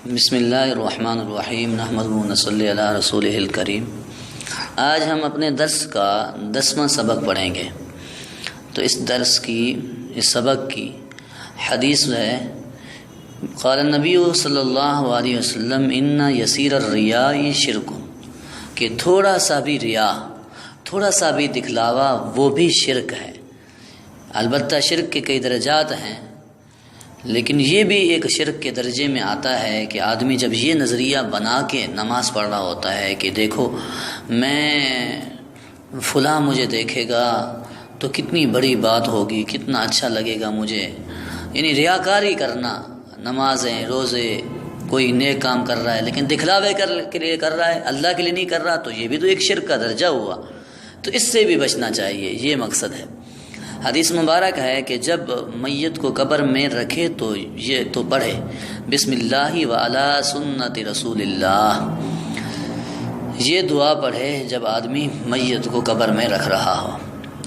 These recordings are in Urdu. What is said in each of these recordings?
بسم اللہ الرحمن الرحیم نحمدہ و نصلی علی رسولہ الکریم۔ آج ہم اپنے درس کا 10واں سبق پڑھیں گے۔ تو اس سبق کی حدیث ہے، قال النبی صلی اللہ علیہ وسلم ان یسیر الریاء شرک، کہ تھوڑا سا بھی ریا، تھوڑا سا بھی دکھلاوا وہ بھی شرک ہے۔ البتہ شرک کے کئی درجات ہیں، لیکن یہ بھی ایک شرک کے درجے میں آتا ہے کہ آدمی جب یہ نظریہ بنا کے نماز پڑھ رہا ہوتا ہے کہ دیکھو میں فلاں مجھے دیکھے گا تو کتنی بڑی بات ہوگی، کتنا اچھا لگے گا مجھے، یعنی ریاکاری کرنا، نمازیں روزے کوئی نیک کام کر رہا ہے لیکن دکھلاوے کے لیے کر رہا ہے، اللہ کے لیے نہیں کر رہا، تو یہ بھی تو ایک شرک کا درجہ ہوا۔ تو اس سے بھی بچنا چاہیے، یہ مقصد ہے۔ حدیث مبارک ہے کہ جب میت کو قبر میں رکھے تو یہ تو پڑھے بسم اللہ وعلی سنت رسول اللہ، یہ دعا پڑھے جب آدمی میت کو قبر میں رکھ رہا ہو۔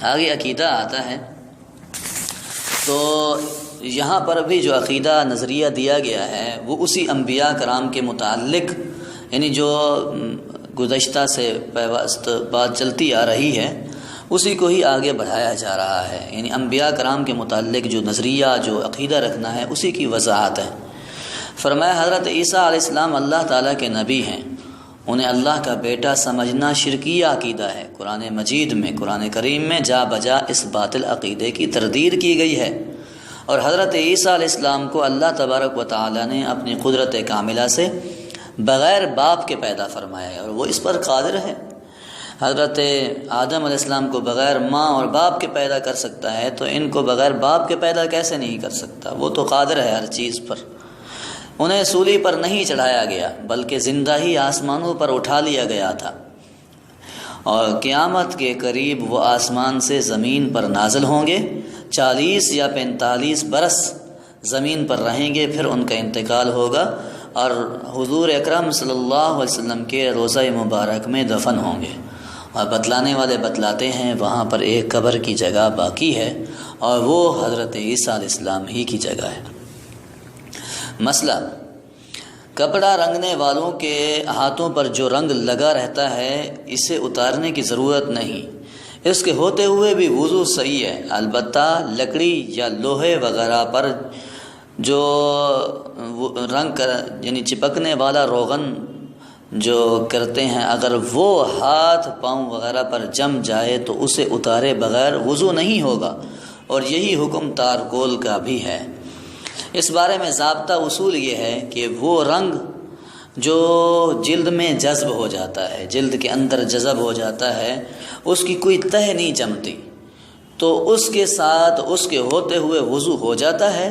آگے عقیدہ آتا ہے، تو یہاں پر بھی جو عقیدہ نظریہ دیا گیا ہے وہ اسی انبیاء کرام کے متعلق، یعنی جو گزشتہ سے پیوست بات چلتی آ رہی ہے اسی کو ہی آگے بڑھایا جا رہا ہے، یعنی انبیاء کرام کے متعلق جو نظریہ جو عقیدہ رکھنا ہے اسی کی وضاحت ہے۔ فرمایا حضرت عیسیٰ علیہ السلام اللہ تعالیٰ کے نبی ہیں، انہیں اللہ کا بیٹا سمجھنا شرکیہ عقیدہ ہے۔ قرآن مجید میں، قرآن کریم میں جا بجا اس باطل عقیدے کی تردید کی گئی ہے، اور حضرت عیسیٰ علیہ السلام کو اللہ تبارک و تعالیٰ نے اپنی قدرت کاملہ سے بغیر باپ کے پیدا فرمایا ہے، اور وہ اس پر قادر ہے۔ حضرت آدم علیہ السلام کو بغیر ماں اور باپ کے پیدا کر سکتا ہے، تو ان کو بغیر باپ کے پیدا کیسے نہیں کر سکتا؟ وہ تو قادر ہے ہر چیز پر۔ انہیں سولی پر نہیں چڑھایا گیا بلکہ زندہ ہی آسمانوں پر اٹھا لیا گیا تھا، اور قیامت کے قریب وہ آسمان سے زمین پر نازل ہوں گے، 40 یا 45 برس زمین پر رہیں گے، پھر ان کا انتقال ہوگا اور حضور اکرم صلی اللہ علیہ وسلم کے روضہ مبارک میں دفن ہوں گے۔ اور بتلانے والے بتلاتے ہیں وہاں پر ایک قبر کی جگہ باقی ہے، اور وہ حضرت عیسیٰ علیہ السلام ہی کی جگہ ہے۔ مسئلہ، کپڑا رنگنے والوں کے ہاتھوں پر جو رنگ لگا رہتا ہے اسے اتارنے کی ضرورت نہیں، اس کے ہوتے ہوئے بھی وضو صحیح ہے۔ البتہ لکڑی یا لوہے وغیرہ پر جو رنگ یعنی چپکنے والا روغن جو کرتے ہیں، اگر وہ ہاتھ پاؤں وغیرہ پر جم جائے تو اسے اتارے بغیر وضو نہیں ہوگا، اور یہی حکم تارکول کا بھی ہے۔ اس بارے میں ضابطہ اصول یہ ہے کہ وہ رنگ جو جلد میں جذب ہو جاتا ہے، جلد کے اندر جذب ہو جاتا ہے، اس کی کوئی تہ نہیں جمتی، تو اس کے ساتھ اس کے ہوتے ہوئے وضو ہو جاتا ہے،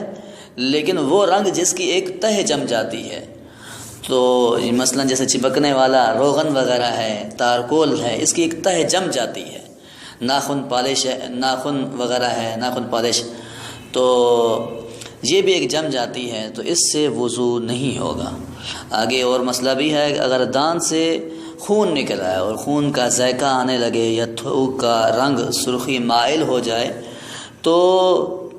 لیکن وہ رنگ جس کی ایک تہ جم جاتی ہے، تو مثلا جیسے چپکنے والا روغن وغیرہ ہے، تارکول ہے، اس کی ایک تہ جم جاتی ہے، ناخن پالش ہے، ناخن وغیرہ ہے، ناخن پالش، تو یہ بھی ایک جم جاتی ہے، تو اس سے وضو نہیں ہوگا۔ آگے اور مسئلہ بھی ہے کہ اگر دانت سے خون نکل آئے اور خون کا ذائقہ آنے لگے یا تھوک کا رنگ سرخی مائل ہو جائے تو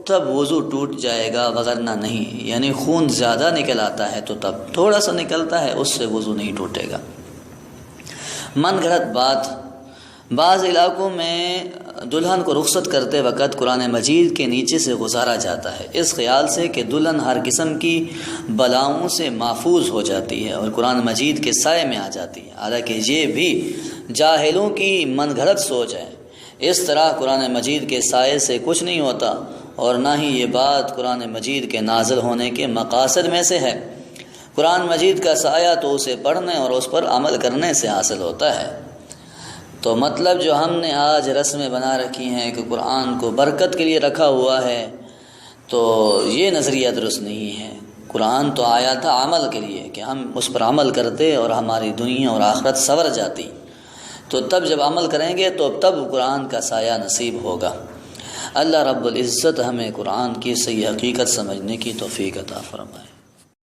تب وضو ٹوٹ جائے گا، وگرنہ نہیں، یعنی خون زیادہ نکل آتا ہے تو تب تھوڑا سا نکلتا ہے، اس سے وضو نہیں ٹوٹے گا۔ من گھڑت بات، بعض علاقوں میں دلہن کو رخصت کرتے وقت قرآن مجید کے نیچے سے گزارا جاتا ہے، اس خیال سے کہ دلہن ہر قسم کی بلاؤں سے محفوظ ہو جاتی ہے اور قرآن مجید کے سائے میں آ جاتی ہے، حالانکہ یہ بھی جاہلوں کی من گھڑت سوچ ہے۔ اس طرح قرآن مجید کے سائے سے کچھ نہیں ہوتا، اور نہ ہی یہ بات قرآن مجید کے نازل ہونے کے مقاصد میں سے ہے۔ قرآن مجید کا سایہ تو اسے پڑھنے اور اس پر عمل کرنے سے حاصل ہوتا ہے۔ تو مطلب جو ہم نے آج رسمیں بنا رکھی ہیں کہ قرآن کو برکت کے لیے رکھا ہوا ہے، تو یہ نظریہ درست نہیں ہے۔ قرآن تو آیا تھا عمل کے لیے، کہ ہم اس پر عمل کرتے اور ہماری دنیا اور آخرت سنور جاتی، تو تب جب عمل کریں گے تو تب قرآن کا سایہ نصیب ہوگا۔ اللہ رب العزت ہمیں قرآن کی صحیح حقیقت سمجھنے کی توفیق عطا فرمائے۔